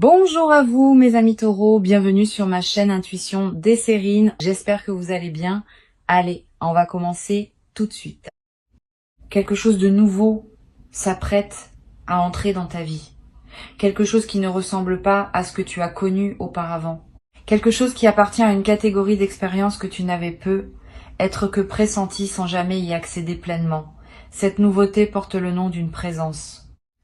Bonjour à vous mes amis taureaux, bienvenue sur ma chaîne Intuition Desserine. J'espère que vous allez bien. Allez, on va commencer tout de suite. Quelque chose de nouveau s'apprête à entrer dans ta vie. Quelque chose qui ne ressemble pas à ce que tu as connu auparavant. Quelque chose qui appartient à une catégorie d'expérience que tu n'avais peu, être que pressenti sans jamais y accéder pleinement. Cette nouveauté porte le nom d'une présence.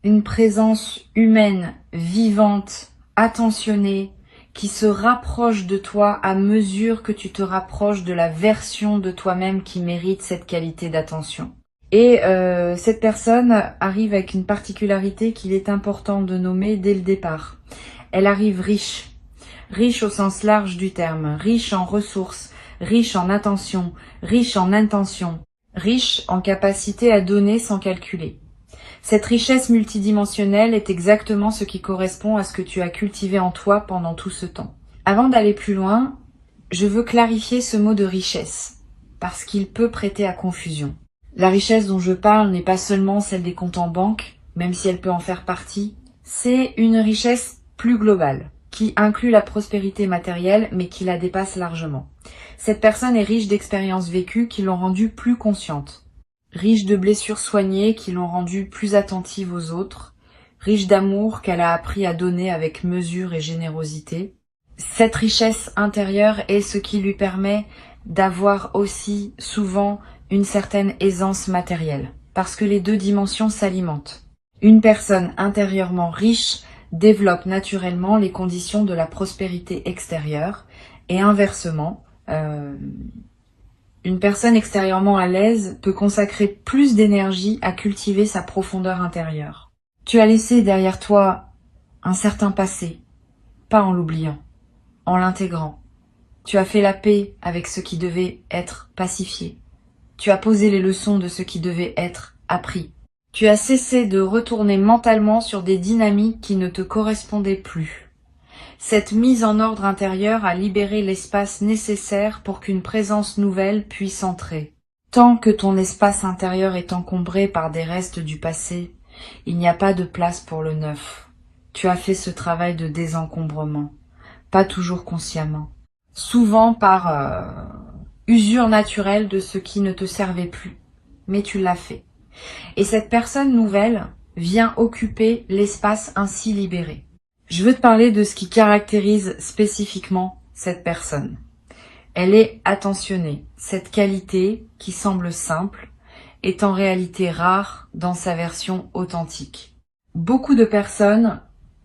Une présence humaine, vivante, attentionnée, qui se rapproche de toi à mesure que tu te rapproches de la version de toi-même qui mérite cette qualité d'attention. Et cette personne arrive avec une particularité qu'il est important de nommer dès le départ. Elle arrive riche. Riche au sens large du terme, riche en ressources, riche en attention, riche en intention, riche en capacité à donner sans calculer. Cette richesse multidimensionnelle est exactement ce qui correspond à ce que tu as cultivé en toi pendant tout ce temps. Avant d'aller plus loin, je veux clarifier ce mot de richesse, parce qu'il peut prêter à confusion. La richesse dont je parle n'est pas seulement celle des comptes en banque, même si elle peut en faire partie, c'est une richesse plus globale, qui inclut la prospérité matérielle, mais qui la dépasse largement. Cette personne est riche d'expériences vécues qui l'ont rendue plus consciente. Riche de blessures soignées qui l'ont rendue plus attentive aux autres, riche d'amour qu'elle a appris à donner avec mesure et générosité. Cette richesse intérieure est ce qui lui permet d'avoir aussi souvent une certaine aisance matérielle, parce que les deux dimensions s'alimentent. Une personne intérieurement riche développe naturellement les conditions de la prospérité extérieure, et inversement, une personne extérieurement à l'aise peut consacrer plus d'énergie à cultiver sa profondeur intérieure. Tu as laissé derrière toi un certain passé, pas en l'oubliant, en l'intégrant. Tu as fait la paix avec ce qui devait être pacifié. Tu as posé les leçons de ce qui devait être appris. Tu as cessé de retourner mentalement sur des dynamiques qui ne te correspondaient plus. Cette mise en ordre intérieur a libéré l'espace nécessaire pour qu'une présence nouvelle puisse entrer. Tant que ton espace intérieur est encombré par des restes du passé, il n'y a pas de place pour le neuf. Tu as fait ce travail de désencombrement, pas toujours consciemment, souvent par usure naturelle de ce qui ne te servait plus, mais tu l'as fait. Et cette personne nouvelle vient occuper l'espace ainsi libéré. Je veux te parler de ce qui caractérise spécifiquement cette personne. Elle est attentionnée. Cette qualité, qui semble simple, est en réalité rare dans sa version authentique. Beaucoup de personnes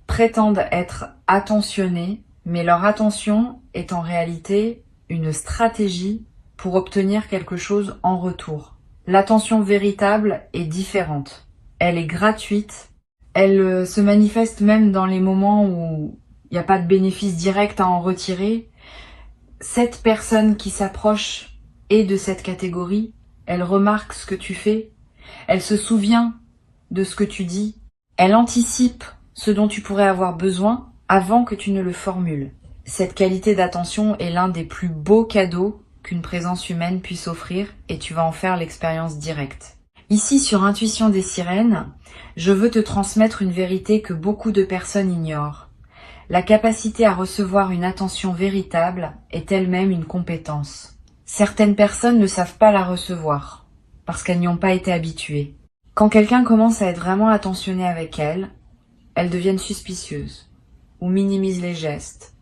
prétendent être attentionnées, mais leur attention est en réalité une stratégie pour obtenir quelque chose en retour. L'attention véritable est différente. Elle est gratuite. Elle se manifeste même dans les moments où il n'y a pas de bénéfice direct à en retirer. Cette personne qui s'approche est de cette catégorie. Elle remarque ce que tu fais. Elle se souvient de ce que tu dis. Elle anticipe ce dont tu pourrais avoir besoin avant que tu ne le formules. Cette qualité d'attention est l'un des plus beaux cadeaux qu'une présence humaine puisse offrir et tu vas en faire l'expérience directe. Ici, sur Intuition des Sirènes, je veux te transmettre une vérité que beaucoup de personnes ignorent. La capacité à recevoir une attention véritable est elle-même une compétence. Certaines personnes ne savent pas la recevoir, parce qu'elles n'y ont pas été habituées. Quand quelqu'un commence à être vraiment attentionné avec elles, elles deviennent suspicieuses, ou minimisent les gestes,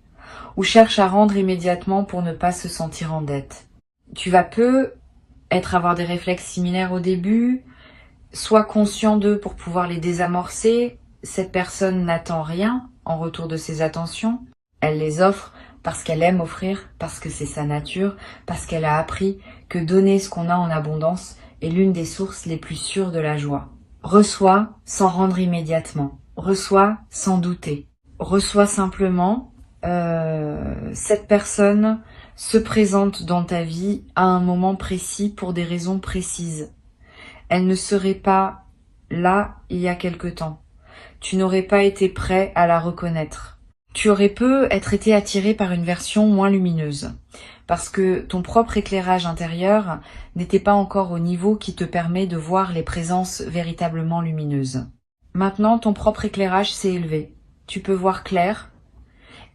ou cherchent à rendre immédiatement pour ne pas se sentir en dette. Tu vas avoir des réflexes similaires au début, sois conscient d'eux pour pouvoir les désamorcer. Cette personne n'attend rien en retour de ses attentions. Elle les offre parce qu'elle aime offrir, parce que c'est sa nature, parce qu'elle a appris que donner ce qu'on a en abondance est l'une des sources les plus sûres de la joie. Reçois sans rendre immédiatement. Reçois sans douter. Reçois simplement. Cette personne se présente dans ta vie à un moment précis pour des raisons précises. Elle ne serait pas là il y a quelque temps. Tu n'aurais pas été prêt à la reconnaître. Tu aurais être été attiré par une version moins lumineuse, parce que ton propre éclairage intérieur n'était pas encore au niveau qui te permet de voir les présences véritablement lumineuses. Maintenant, ton propre éclairage s'est élevé. tu peux voir clair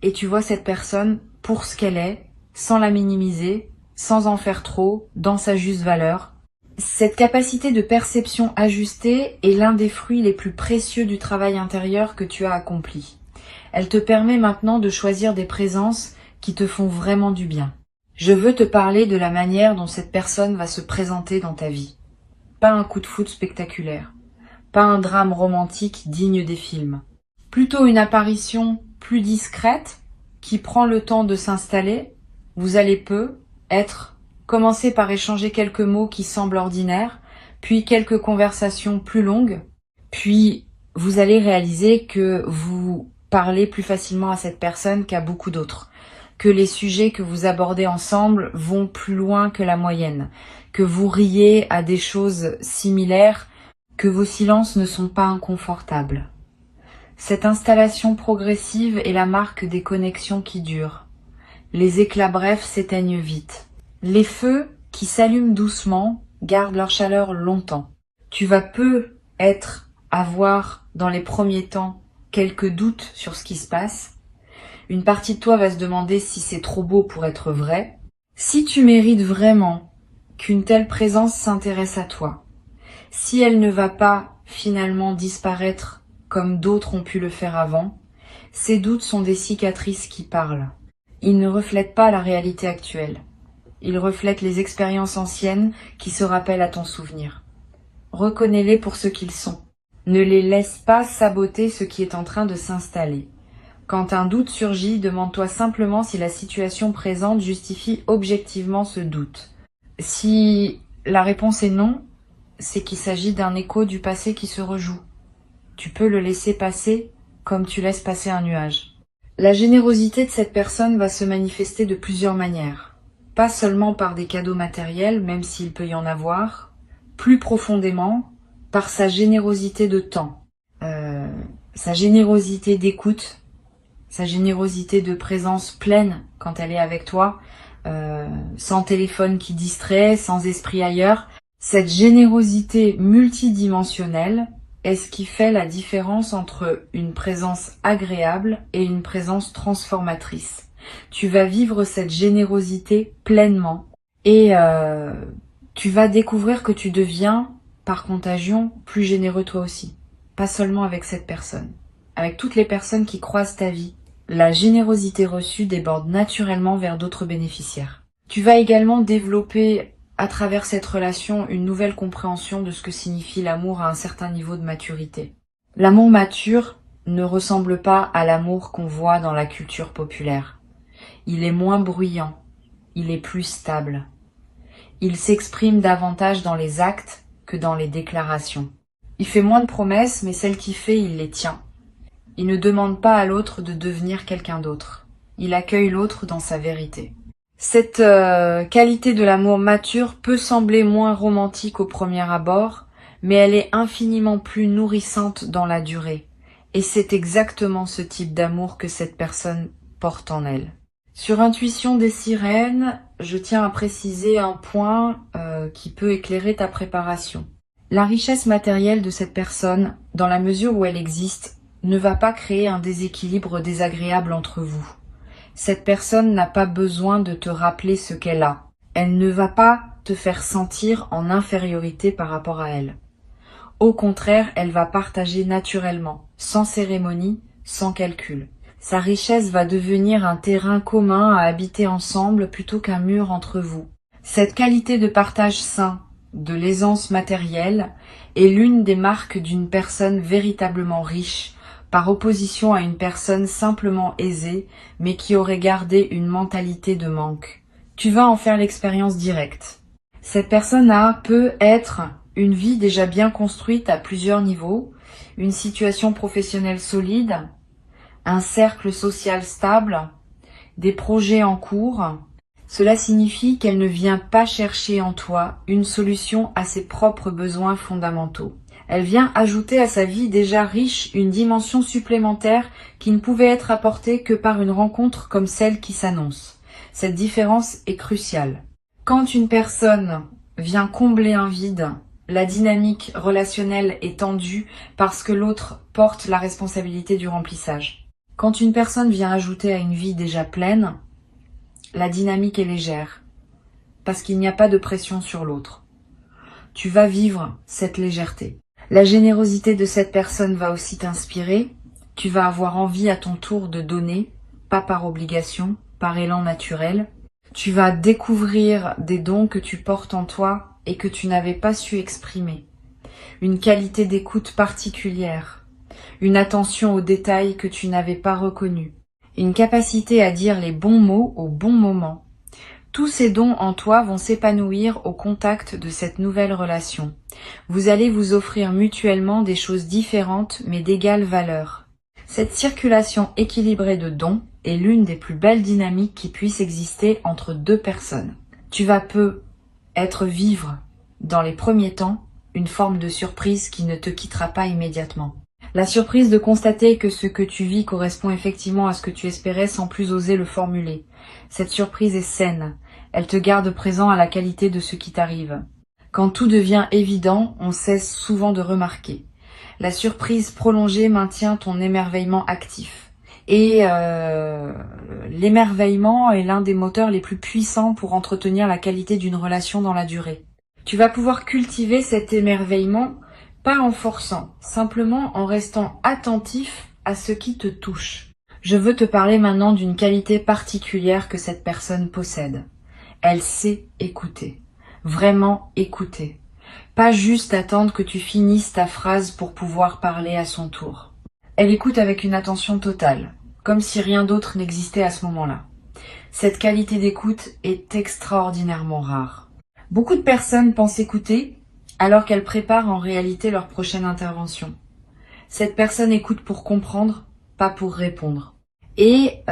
et tu vois cette personne pour ce qu'elle est, sans la minimiser, sans en faire trop, dans sa juste valeur. Cette capacité de perception ajustée est l'un des fruits les plus précieux du travail intérieur que tu as accompli. Elle te permet maintenant de choisir des présences qui te font vraiment du bien. Je veux te parler de la manière dont cette personne va se présenter dans ta vie. Pas un coup de foudre spectaculaire, pas un drame romantique digne des films. Plutôt une apparition plus discrète qui prend le temps de s'installer. Vous allez commencer par échanger quelques mots qui semblent ordinaires, puis quelques conversations plus longues, puis vous allez réaliser que vous parlez plus facilement à cette personne qu'à beaucoup d'autres, que les sujets que vous abordez ensemble vont plus loin que la moyenne, que vous riez à des choses similaires, que vos silences ne sont pas inconfortables. Cette installation progressive est la marque des connexions qui durent. Les éclats brefs s'éteignent vite. Les feux qui s'allument doucement gardent leur chaleur longtemps. Tu vas avoir dans les premiers temps quelques doutes sur ce qui se passe. Une partie de toi va se demander si c'est trop beau pour être vrai. Si tu mérites vraiment qu'une telle présence s'intéresse à toi, si elle ne va pas finalement disparaître comme d'autres ont pu le faire avant, ces doutes sont des cicatrices qui parlent. Ils ne reflètent pas la réalité actuelle. Ils reflètent les expériences anciennes qui se rappellent à ton souvenir. Reconnais-les pour ce qu'ils sont. Ne les laisse pas saboter ce qui est en train de s'installer. Quand un doute surgit, demande-toi simplement si la situation présente justifie objectivement ce doute. Si la réponse est non, c'est qu'il s'agit d'un écho du passé qui se rejoue. Tu peux le laisser passer comme tu laisses passer un nuage. La générosité de cette personne va se manifester de plusieurs manières. Pas seulement par des cadeaux matériels, même s'il peut y en avoir, plus profondément par sa générosité de temps, sa générosité d'écoute, sa générosité de présence pleine quand elle est avec toi, sans téléphone qui distrait, sans esprit ailleurs. Cette générosité multidimensionnelle est ce qui fait la différence entre une présence agréable et une présence transformatrice. Tu vas vivre cette générosité pleinement et tu vas découvrir que tu deviens, par contagion, plus généreux toi aussi. Pas seulement avec cette personne, avec toutes les personnes qui croisent ta vie. La générosité reçue déborde naturellement vers d'autres bénéficiaires. Tu vas également développer à travers cette relation une nouvelle compréhension de ce que signifie l'amour à un certain niveau de maturité. L'amour mature ne ressemble pas à l'amour qu'on voit dans la culture populaire. Il est moins bruyant, il est plus stable. Il s'exprime davantage dans les actes que dans les déclarations. Il fait moins de promesses, mais celles qu'il fait, il les tient. Il ne demande pas à l'autre de devenir quelqu'un d'autre. Il accueille l'autre dans sa vérité. Cette qualité de l'amour mature peut sembler moins romantique au premier abord, mais elle est infiniment plus nourrissante dans la durée. Et c'est exactement ce type d'amour que cette personne porte en elle. Sur Intuition des sirènes, je tiens à préciser un point qui peut éclairer ta préparation. La richesse matérielle de cette personne, dans la mesure où elle existe, ne va pas créer un déséquilibre désagréable entre vous. Cette personne n'a pas besoin de te rappeler ce qu'elle a. Elle ne va pas te faire sentir en infériorité par rapport à elle. Au contraire, elle va partager naturellement, sans cérémonie, sans calcul. Sa richesse va devenir un terrain commun à habiter ensemble plutôt qu'un mur entre vous. Cette qualité de partage sain, de l'aisance matérielle, est l'une des marques d'une personne véritablement riche, par opposition à une personne simplement aisée, mais qui aurait gardé une mentalité de manque. Tu vas en faire l'expérience directe. Cette personne peut être une vie déjà bien construite à plusieurs niveaux, une situation professionnelle solide, un cercle social stable, des projets en cours. Cela signifie qu'elle ne vient pas chercher en toi une solution à ses propres besoins fondamentaux. Elle vient ajouter à sa vie déjà riche une dimension supplémentaire qui ne pouvait être apportée que par une rencontre comme celle qui s'annonce. Cette différence est cruciale. Quand une personne vient combler un vide, la dynamique relationnelle est tendue parce que l'autre porte la responsabilité du remplissage. Quand une personne vient ajouter à une vie déjà pleine, la dynamique est légère, parce qu'il n'y a pas de pression sur l'autre. Tu vas vivre cette légèreté. La générosité de cette personne va aussi t'inspirer. Tu vas avoir envie à ton tour de donner, pas par obligation, par élan naturel. Tu vas découvrir des dons que tu portes en toi et que tu n'avais pas su exprimer. Une qualité d'écoute particulière, une attention aux détails que tu n'avais pas reconnus, une capacité à dire les bons mots au bon moment. Tous ces dons en toi vont s'épanouir au contact de cette nouvelle relation. Vous allez vous offrir mutuellement des choses différentes mais d'égale valeur. Cette circulation équilibrée de dons est l'une des plus belles dynamiques qui puissent exister entre deux personnes. Tu vas vivre dans les premiers temps une forme de surprise qui ne te quittera pas immédiatement. La surprise de constater que ce que tu vis correspond effectivement à ce que tu espérais sans plus oser le formuler. Cette surprise est saine. Elle te garde présent à la qualité de ce qui t'arrive. Quand tout devient évident, on cesse souvent de remarquer. La surprise prolongée maintient ton émerveillement actif. Et l'émerveillement est l'un des moteurs les plus puissants pour entretenir la qualité d'une relation dans la durée. Tu vas pouvoir cultiver cet émerveillement pas en forçant, simplement en restant attentif à ce qui te touche. Je veux te parler maintenant d'une qualité particulière que cette personne possède. Elle sait écouter, vraiment écouter. Pas juste attendre que tu finisses ta phrase pour pouvoir parler à son tour. Elle écoute avec une attention totale, comme si rien d'autre n'existait à ce moment-là. Cette qualité d'écoute est extraordinairement rare. Beaucoup de personnes pensent écouter alors qu'elles préparent en réalité leur prochaine intervention. Cette personne écoute pour comprendre, pas pour répondre. Et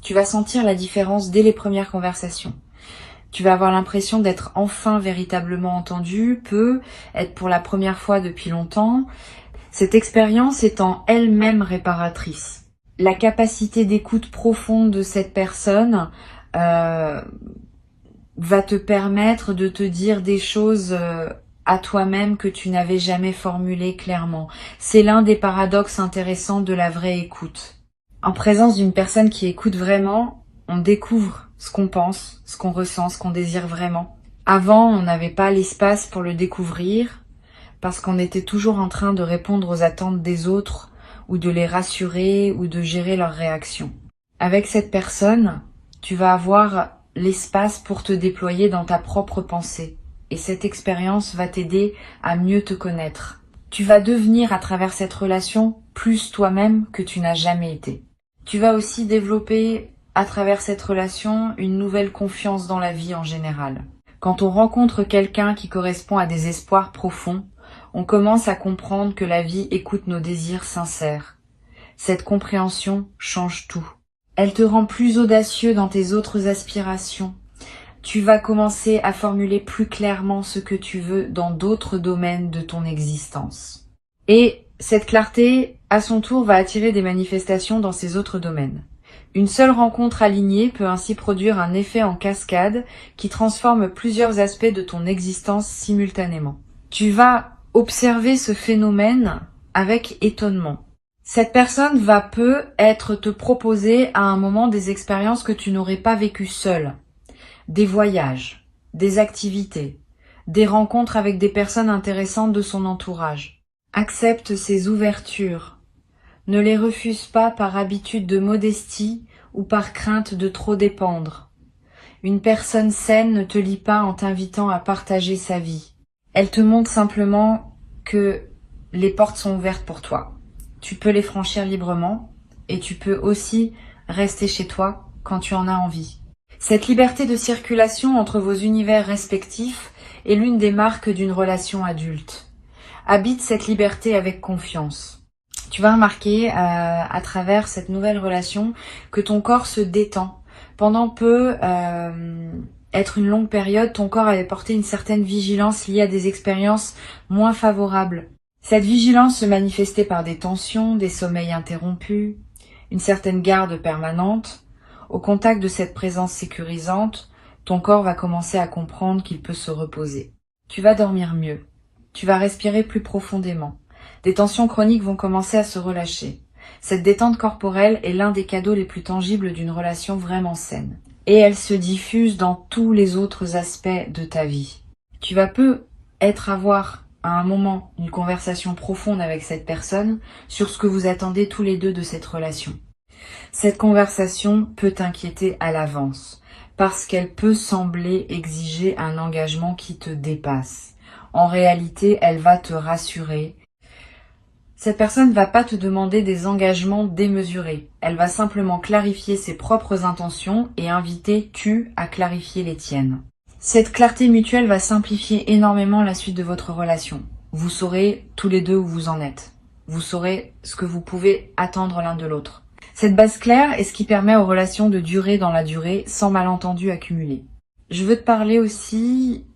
tu vas sentir la différence dès les premières conversations. Tu vas avoir l'impression d'être enfin véritablement entendu, être pour la première fois depuis longtemps. Cette expérience est en elle-même réparatrice. La capacité d'écoute profonde de cette personne va te permettre de te dire des choses à toi-même que tu n'avais jamais formulées clairement. C'est l'un des paradoxes intéressants de la vraie écoute. En présence d'une personne qui écoute vraiment, on découvre ce qu'on pense, ce qu'on ressent, ce qu'on désire vraiment. Avant, on n'avait pas l'espace pour le découvrir parce qu'on était toujours en train de répondre aux attentes des autres ou de les rassurer ou de gérer leurs réactions. Avec cette personne, tu vas avoir l'espace pour te déployer dans ta propre pensée. Et cette expérience va t'aider à mieux te connaître. Tu vas devenir à travers cette relation plus toi-même que tu n'as jamais été. Tu vas aussi développer à travers cette relation une nouvelle confiance dans la vie en général. Quand on rencontre quelqu'un qui correspond à des espoirs profonds, on commence à comprendre que la vie écoute nos désirs sincères. Cette compréhension change tout. Elle te rend plus audacieux dans tes autres aspirations. Tu vas commencer à formuler plus clairement ce que tu veux dans d'autres domaines de ton existence. Et cette clarté, à son tour, va attirer des manifestations dans ces autres domaines. Une seule rencontre alignée peut ainsi produire un effet en cascade qui transforme plusieurs aspects de ton existence simultanément. Tu vas observer ce phénomène avec étonnement. Cette personne va peut-être te proposer à un moment des expériences que tu n'aurais pas vécues seule. Des voyages, des activités, des rencontres avec des personnes intéressantes de son entourage. Accepte ces ouvertures. Ne les refuse pas par habitude de modestie ou par crainte de trop dépendre. Une personne saine ne te lie pas en t'invitant à partager sa vie. Elle te montre simplement que les portes sont ouvertes pour toi. Tu peux les franchir librement et tu peux aussi rester chez toi quand tu en as envie. Cette liberté de circulation entre vos univers respectifs est l'une des marques d'une relation adulte. Habite cette liberté avec confiance. Tu vas remarquer à travers cette nouvelle relation que ton corps se détend. Pendant être une longue période, ton corps avait porté une certaine vigilance liée à des expériences moins favorables. Cette vigilance se manifestait par des tensions, des sommeils interrompus, une certaine garde permanente. Au contact de cette présence sécurisante, ton corps va commencer à comprendre qu'il peut se reposer. Tu vas dormir mieux. Tu vas respirer plus profondément. Des tensions chroniques vont commencer à se relâcher. Cette détente corporelle est l'un des cadeaux les plus tangibles d'une relation vraiment saine. Et elle se diffuse dans tous les autres aspects de ta vie. Tu vas avoir à un moment une conversation profonde avec cette personne sur ce que vous attendez tous les deux de cette relation. Cette conversation peut t'inquiéter à l'avance, parce qu'elle peut sembler exiger un engagement qui te dépasse. En réalité, elle va te rassurer. Cette personne ne va pas te demander des engagements démesurés. Elle va simplement clarifier ses propres intentions et inviter tu à clarifier les tiennes. Cette clarté mutuelle va simplifier énormément la suite de votre relation. Vous saurez tous les deux où vous en êtes. Vous saurez ce que vous pouvez attendre l'un de l'autre. Cette base claire est ce qui permet aux relations de durer dans la durée sans malentendus accumulés. Je veux te parler aussi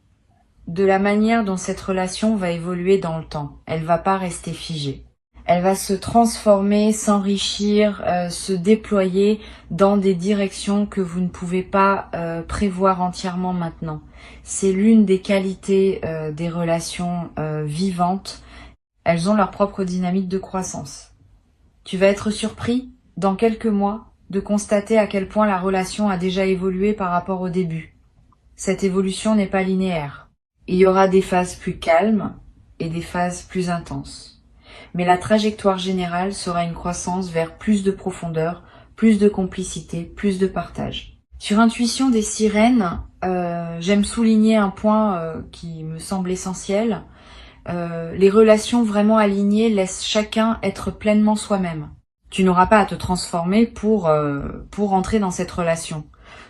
de la manière dont cette relation va évoluer dans le temps. Elle va pas rester figée. Elle va se transformer, s'enrichir, se déployer dans des directions que vous ne pouvez pas prévoir entièrement maintenant. C'est l'une des qualités des relations vivantes. Elles ont leur propre dynamique de croissance. Tu vas être surpris, dans quelques mois, de constater à quel point la relation a déjà évolué par rapport au début. Cette évolution n'est pas linéaire. Il y aura des phases plus calmes et des phases plus intenses. Mais la trajectoire générale sera une croissance vers plus de profondeur, plus de complicité, plus de partage. Sur Intuition des sirènes, j'aime souligner un point qui me semble essentiel. Les relations vraiment alignées laissent chacun être pleinement soi-même. Tu n'auras pas à te transformer pour entrer dans cette relation.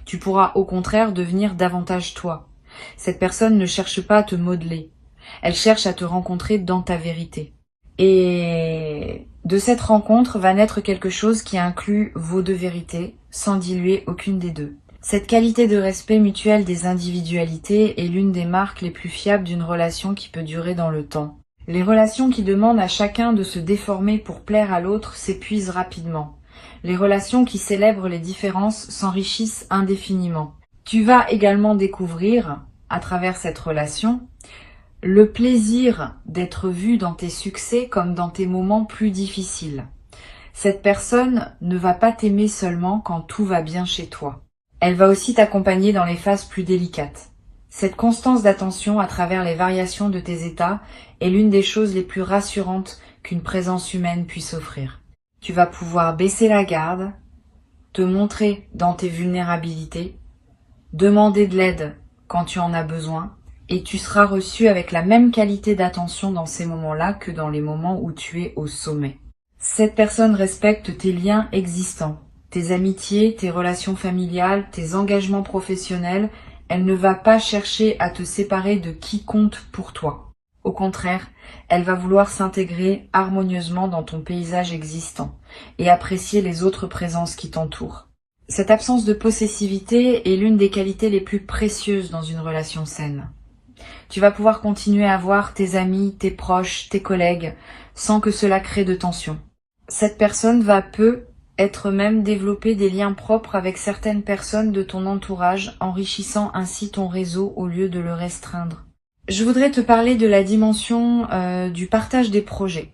Tu pourras au contraire devenir davantage toi. Cette personne ne cherche pas à te modeler. Elle cherche à te rencontrer dans ta vérité. Et de cette rencontre va naître quelque chose qui inclut vos deux vérités, sans diluer aucune des deux. Cette qualité de respect mutuel des individualités est l'une des marques les plus fiables d'une relation qui peut durer dans le temps. Les relations qui demandent à chacun de se déformer pour plaire à l'autre s'épuisent rapidement. Les relations qui célèbrent les différences s'enrichissent indéfiniment. Tu vas également découvrir, à travers cette relation, le plaisir d'être vu dans tes succès comme dans tes moments plus difficiles. Cette personne ne va pas t'aimer seulement quand tout va bien chez toi. Elle va aussi t'accompagner dans les phases plus délicates. Cette constance d'attention à travers les variations de tes états est l'une des choses les plus rassurantes qu'une présence humaine puisse offrir. Tu vas pouvoir baisser la garde, te montrer dans tes vulnérabilités, demander de l'aide quand tu en as besoin, et tu seras reçu avec la même qualité d'attention dans ces moments-là que dans les moments où tu es au sommet. Cette personne respecte tes liens existants, tes amitiés, tes relations familiales, tes engagements professionnels. Elle ne va pas chercher à te séparer de qui compte pour toi. Au contraire, elle va vouloir s'intégrer harmonieusement dans ton paysage existant et apprécier les autres présences qui t'entourent. Cette absence de possessivité est l'une des qualités les plus précieuses dans une relation saine. Tu vas pouvoir continuer à voir tes amis, tes proches, tes collègues, sans que cela crée de tension. Cette personne va être même développer des liens propres avec certaines personnes de ton entourage, enrichissant ainsi ton réseau au lieu de le restreindre. Je voudrais te parler de la dimension du partage des projets.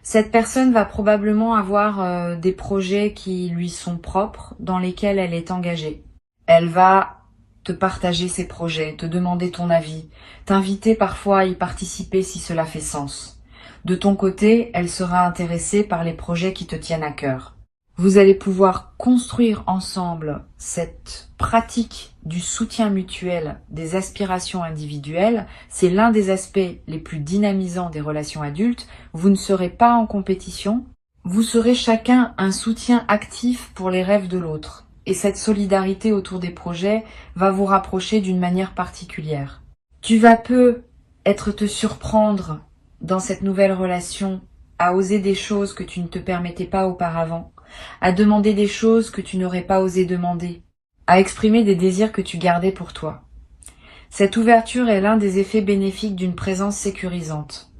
Cette personne va probablement avoir des projets qui lui sont propres, dans lesquels elle est engagée. Elle va te partager ses projets, te demander ton avis, t'inviter parfois à y participer si cela fait sens. De ton côté, elle sera intéressée par les projets qui te tiennent à cœur. Vous allez pouvoir construire ensemble cette pratique du soutien mutuel des aspirations individuelles. C'est l'un des aspects les plus dynamisants des relations adultes. Vous ne serez pas en compétition, vous serez chacun un soutien actif pour les rêves de l'autre. Et cette solidarité autour des projets va vous rapprocher d'une manière particulière. Tu vas te surprendre dans cette nouvelle relation à oser des choses que tu ne te permettais pas auparavant, à demander des choses que tu n'aurais pas osé demander, à exprimer des désirs que tu gardais pour toi. Cette ouverture est l'un des effets bénéfiques d'une présence sécurisante.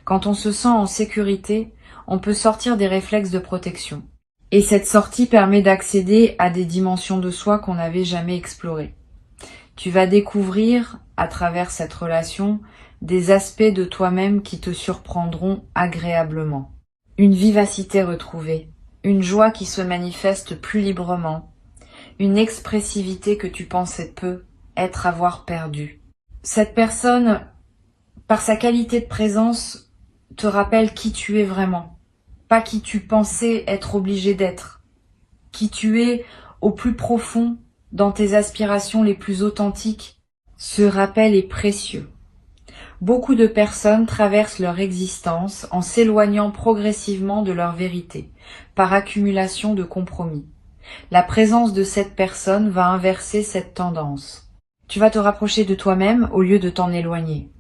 Quand on se sent en sécurité, on peut sortir des réflexes de protection. Et cette sortie permet d'accéder à des dimensions de soi qu'on n'avait jamais explorées. Tu vas découvrir, à travers cette relation, des aspects de toi-même qui te surprendront agréablement. une vivacité retrouvée, une joie qui se manifeste plus librement, une expressivité que tu pensais peu avoir perdue. Cette personne, par sa qualité de présence, te rappelle qui tu es vraiment, pas qui tu pensais être obligé d'être, qui tu es au plus profond dans tes aspirations les plus authentiques. Ce rappel est précieux. Beaucoup de personnes traversent leur existence en s'éloignant progressivement de leur vérité, par accumulation de compromis. La présence de cette personne va inverser cette tendance. Tu vas te rapprocher de toi-même au lieu de t'en éloigner.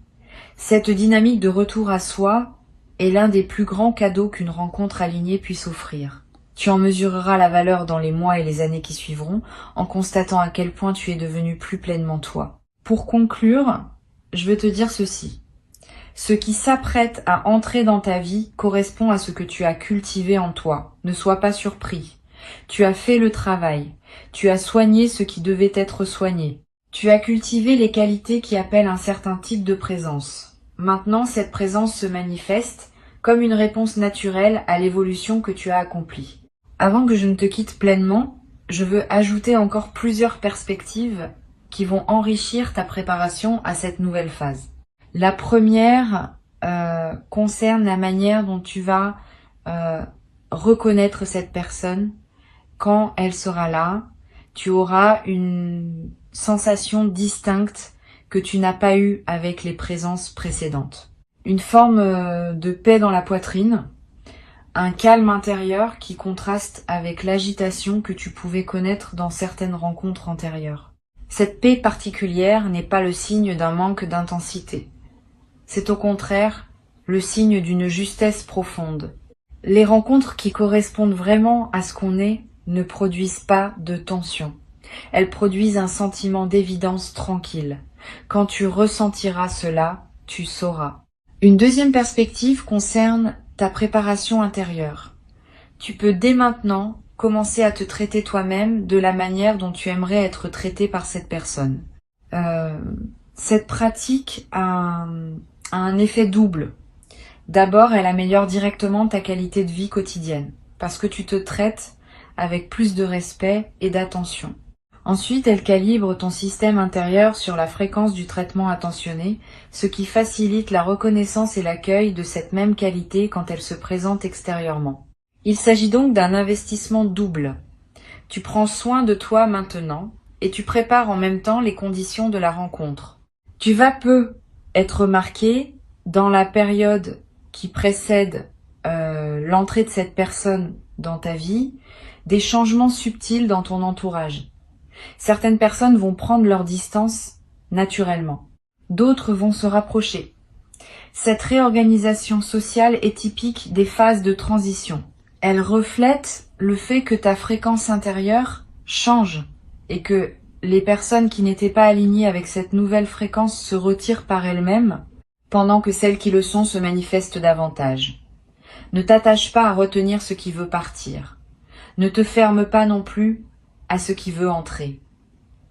Cette dynamique de retour à soi est l'un des plus grands cadeaux qu'une rencontre alignée puisse offrir. Tu en mesureras la valeur dans les mois et les années qui suivront, en constatant à quel point tu es devenu plus pleinement toi. Pour conclure, je veux te dire ceci. Ce qui s'apprête à entrer dans ta vie correspond à ce que tu as cultivé en toi. Ne sois pas surpris. Tu as fait le travail. Tu as soigné ce qui devait être soigné. Tu as cultivé les qualités qui appellent un certain type de présence. Maintenant, cette présence se manifeste comme une réponse naturelle à l'évolution que tu as accomplie. Avant que je ne te quitte pleinement, je veux ajouter encore plusieurs perspectives qui vont enrichir ta préparation à cette nouvelle phase. La première concerne la manière dont tu vas reconnaître cette personne. Quand elle sera là, tu auras une sensation distincte que tu n'as pas eue avec les présences précédentes. Une forme de paix dans la poitrine, un calme intérieur qui contraste avec l'agitation que tu pouvais connaître dans certaines rencontres antérieures. Cette paix particulière n'est pas le signe d'un manque d'intensité. C'est au contraire le signe d'une justesse profonde. Les rencontres qui correspondent vraiment à ce qu'on est ne produisent pas de tension. Elles produisent un sentiment d'évidence tranquille. Quand tu ressentiras cela, tu sauras. Une deuxième perspective concerne ta préparation intérieure. Tu peux dès maintenant commencer à te traiter toi-même de la manière dont tu aimerais être traité par cette personne. Cette pratique a un effet double. D'abord, elle améliore directement ta qualité de vie quotidienne, parce que tu te traites avec plus de respect et d'attention. Ensuite, elle calibre ton système intérieur sur la fréquence du traitement attentionné, ce qui facilite la reconnaissance et l'accueil de cette même qualité quand elle se présente extérieurement. Il s'agit donc d'un investissement double. Tu prends soin de toi maintenant et tu prépares en même temps les conditions de la rencontre. Tu vas peu être marqué dans la période qui précède l'entrée de cette personne dans ta vie, des changements subtils dans ton entourage. Certaines personnes vont prendre leur distance naturellement. D'autres vont se rapprocher. Cette réorganisation sociale est typique des phases de transition. Elle reflète le fait que ta fréquence intérieure change et que les personnes qui n'étaient pas alignées avec cette nouvelle fréquence se retirent par elles-mêmes, pendant que celles qui le sont se manifestent davantage. Ne t'attache pas à retenir ce qui veut partir. Ne te ferme pas non plus à ce qui veut entrer.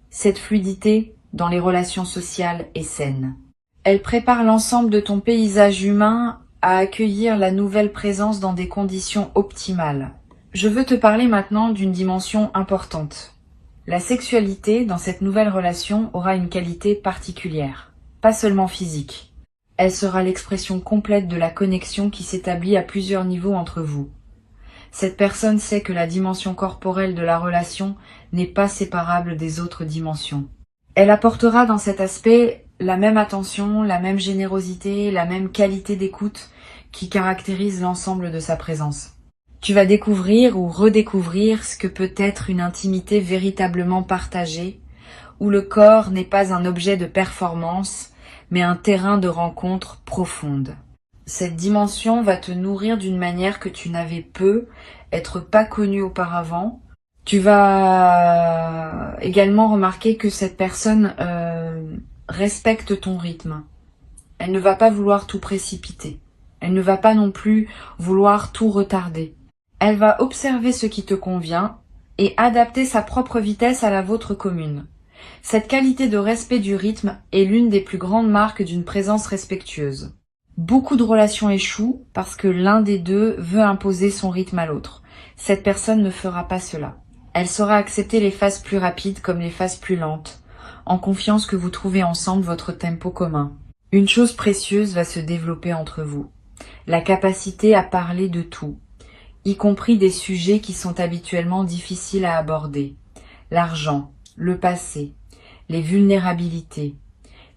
Cette fluidité dans les relations sociales est saine. Elle prépare l'ensemble de ton paysage humain à accueillir la nouvelle présence dans des conditions optimales. Je veux te parler maintenant d'une dimension importante. La sexualité dans cette nouvelle relation aura une qualité particulière, pas seulement physique. Elle sera l'expression complète de la connexion qui s'établit à plusieurs niveaux entre vous. Cette personne sait que la dimension corporelle de la relation n'est pas séparable des autres dimensions. Elle apportera dans cet aspect la même attention, la même générosité, la même qualité d'écoute qui caractérise l'ensemble de sa présence. Tu vas découvrir ou redécouvrir ce que peut être une intimité véritablement partagée, où le corps n'est pas un objet de performance, mais un terrain de rencontre profonde. Cette dimension va te nourrir d'une manière que tu n'avais être pas connu auparavant. Tu vas également remarquer que cette personne respecte ton rythme. Elle ne va pas vouloir tout précipiter. Elle ne va pas non plus vouloir tout retarder. Elle va observer ce qui te convient et adapter sa propre vitesse à la vôtre commune. Cette qualité de respect du rythme est l'une des plus grandes marques d'une présence respectueuse. Beaucoup de relations échouent parce que l'un des deux veut imposer son rythme à l'autre. Cette personne ne fera pas cela. Elle saura accepter les phases plus rapides comme les phases plus lentes, en confiance que vous trouvez ensemble votre tempo commun. Une chose précieuse va se développer entre vous. La capacité à parler de tout, y compris des sujets qui sont habituellement difficiles à aborder. L'argent, le passé, les vulnérabilités,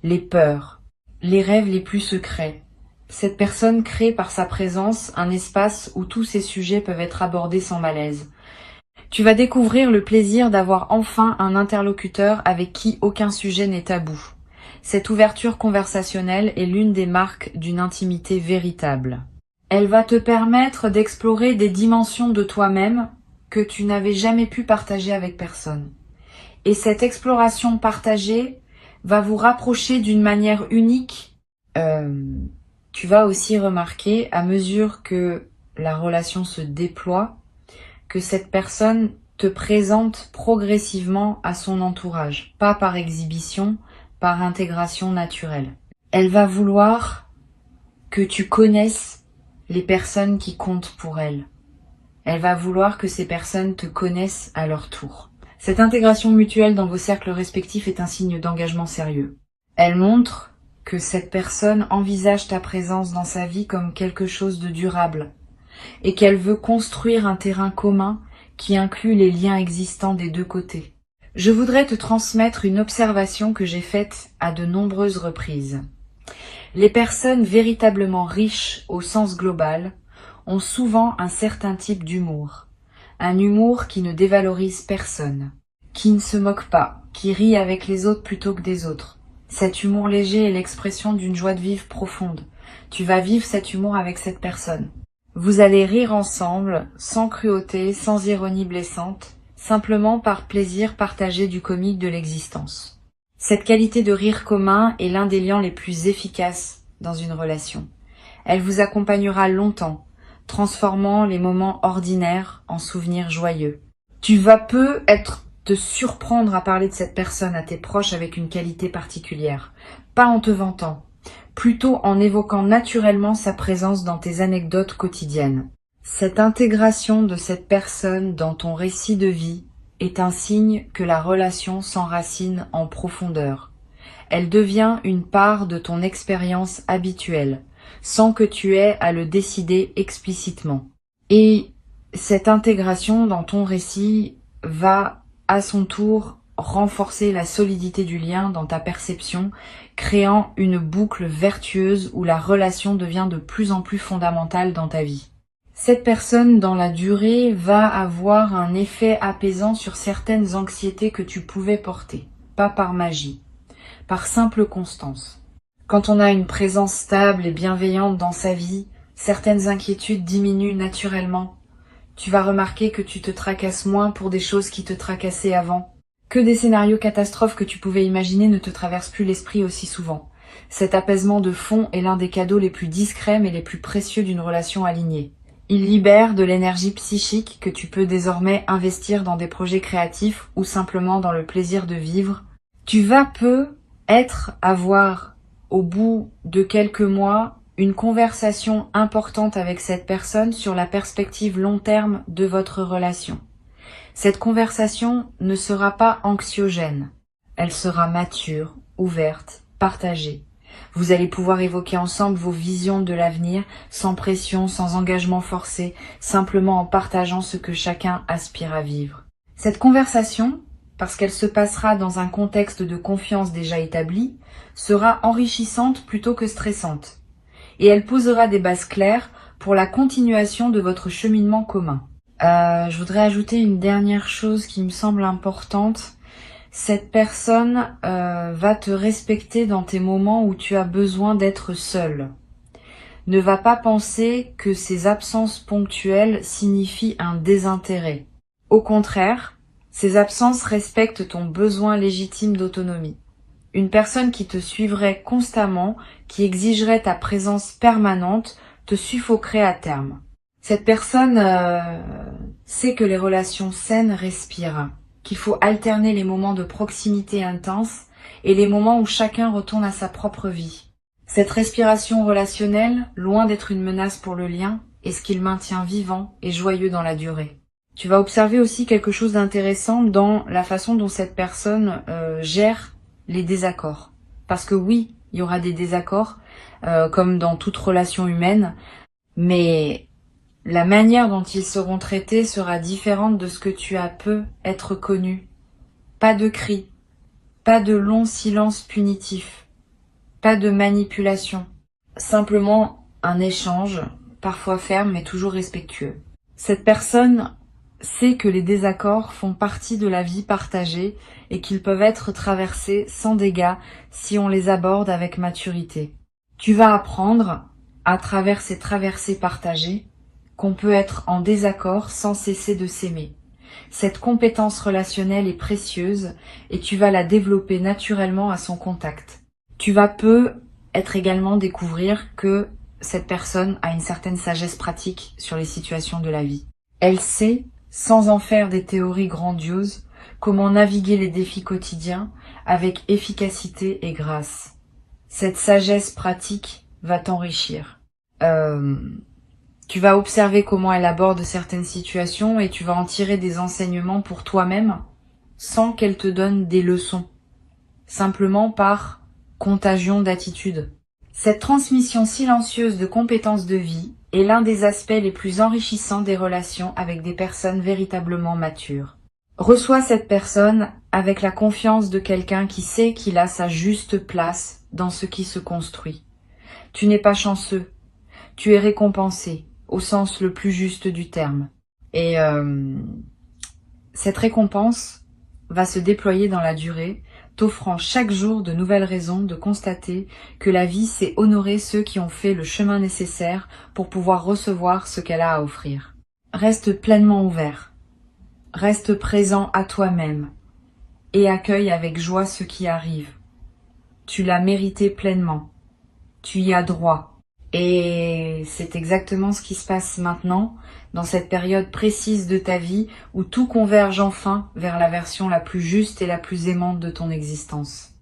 les peurs, les rêves les plus secrets. Cette personne crée par sa présence un espace où tous ces sujets peuvent être abordés sans malaise. Tu vas découvrir le plaisir d'avoir enfin un interlocuteur avec qui aucun sujet n'est tabou. Cette ouverture conversationnelle est l'une des marques d'une intimité véritable. Elle va te permettre d'explorer des dimensions de toi-même que tu n'avais jamais pu partager avec personne. Et cette exploration partagée va vous rapprocher d'une manière unique. Tu vas aussi remarquer, à mesure que la relation se déploie, que cette personne te présente progressivement à son entourage, pas par exhibition, par intégration naturelle. Elle va vouloir que tu connaisses les personnes qui comptent pour elle. Elle va vouloir que ces personnes te connaissent à leur tour. Cette intégration mutuelle dans vos cercles respectifs est un signe d'engagement sérieux. Elle montre que cette personne envisage ta présence dans sa vie comme quelque chose de durable et qu'elle veut construire un terrain commun qui inclut les liens existants des deux côtés. Je voudrais te transmettre une observation que j'ai faite à de nombreuses reprises. Les personnes véritablement riches au sens global ont souvent un certain type d'humour. Un humour qui ne dévalorise personne, qui ne se moque pas, qui rit avec les autres plutôt que des autres. Cet humour léger est l'expression d'une joie de vivre profonde. Tu vas vivre cet humour avec cette personne. Vous allez rire ensemble, sans cruauté, sans ironie blessante, simplement par plaisir partagé du comique de l'existence. Cette qualité de rire commun est l'un des liens les plus efficaces dans une relation. Elle vous accompagnera longtemps, transformant les moments ordinaires en souvenirs joyeux. Tu vas te surprendre à parler de cette personne à tes proches avec une qualité particulière, pas en te vantant, plutôt en évoquant naturellement sa présence dans tes anecdotes quotidiennes. Cette intégration de cette personne dans ton récit de vie est un signe que la relation s'enracine en profondeur. Elle devient une part de ton expérience habituelle, sans que tu aies à le décider explicitement. Et cette intégration dans ton récit va, à son tour, renforcer la solidité du lien dans ta perception, créant une boucle vertueuse où la relation devient de plus en plus fondamentale dans ta vie. Cette personne, dans la durée, va avoir un effet apaisant sur certaines anxiétés que tu pouvais porter, pas par magie, par simple constance. Quand on a une présence stable et bienveillante dans sa vie, certaines inquiétudes diminuent naturellement. Tu vas remarquer que tu te tracasses moins pour des choses qui te tracassaient avant, que des scénarios catastrophes que tu pouvais imaginer ne te traversent plus l'esprit aussi souvent. Cet apaisement de fond est l'un des cadeaux les plus discrets mais les plus précieux d'une relation alignée. Il libère de l'énergie psychique que tu peux désormais investir dans des projets créatifs ou simplement dans le plaisir de vivre. Tu vas avoir, au bout de quelques mois, une conversation importante avec cette personne sur la perspective long terme de votre relation. Cette conversation ne sera pas anxiogène. Elle sera mature, ouverte, partagée. Vous allez pouvoir évoquer ensemble vos visions de l'avenir, sans pression, sans engagement forcé, simplement en partageant ce que chacun aspire à vivre. Cette conversation, parce qu'elle se passera dans un contexte de confiance déjà établi, sera enrichissante plutôt que stressante. Et elle posera des bases claires pour la continuation de votre cheminement commun. Je voudrais ajouter une dernière chose qui me semble importante. Cette personne va te respecter dans tes moments où tu as besoin d'être seul. Ne va pas penser que ces absences ponctuelles signifient un désintérêt. Au contraire, ces absences respectent ton besoin légitime d'autonomie. Une personne qui te suivrait constamment, qui exigerait ta présence permanente, te suffoquerait à terme. Cette personne sait que les relations saines respirent, qu'il faut alterner les moments de proximité intense et les moments où chacun retourne à sa propre vie. Cette respiration relationnelle, loin d'être une menace pour le lien, est ce qui le maintient vivant et joyeux dans la durée. Tu vas observer aussi quelque chose d'intéressant dans la façon dont cette personne gère les désaccords. Parce que oui, il y aura des désaccords, comme dans toute relation humaine, mais la manière dont ils seront traités sera différente de ce que tu as peu être connu. Pas de cris, pas de longs silences punitifs, pas de manipulation. Simplement un échange, parfois ferme mais toujours respectueux. Cette personne sait que les désaccords font partie de la vie partagée et qu'ils peuvent être traversés sans dégâts si on les aborde avec maturité. Tu vas apprendre, à travers ces traversées partagées, qu'on peut être en désaccord sans cesser de s'aimer. Cette compétence relationnelle est précieuse et tu vas la développer naturellement à son contact. Tu vas peu être également découvrir que cette personne a une certaine sagesse pratique sur les situations de la vie. Elle sait, sans en faire des théories grandioses, comment naviguer les défis quotidiens avec efficacité et grâce. Cette sagesse pratique va t'enrichir. Tu vas observer comment elle aborde certaines situations et tu vas en tirer des enseignements pour toi-même sans qu'elle te donne des leçons, simplement par contagion d'attitude. Cette transmission silencieuse de compétences de vie est l'un des aspects les plus enrichissants des relations avec des personnes véritablement matures. Reçois cette personne avec la confiance de quelqu'un qui sait qu'il a sa juste place dans ce qui se construit. Tu n'es pas chanceux, tu es récompensé, au sens le plus juste du terme. Et cette récompense va se déployer dans la durée, t'offrant chaque jour de nouvelles raisons de constater que la vie sait honorer ceux qui ont fait le chemin nécessaire pour pouvoir recevoir ce qu'elle a à offrir. Reste pleinement ouvert, reste présent à toi-même et accueille avec joie ce qui arrive. Tu l'as mérité pleinement, tu y as droit. Et c'est exactement ce qui se passe maintenant, dans cette période précise de ta vie où tout converge enfin vers la version la plus juste et la plus aimante de ton existence.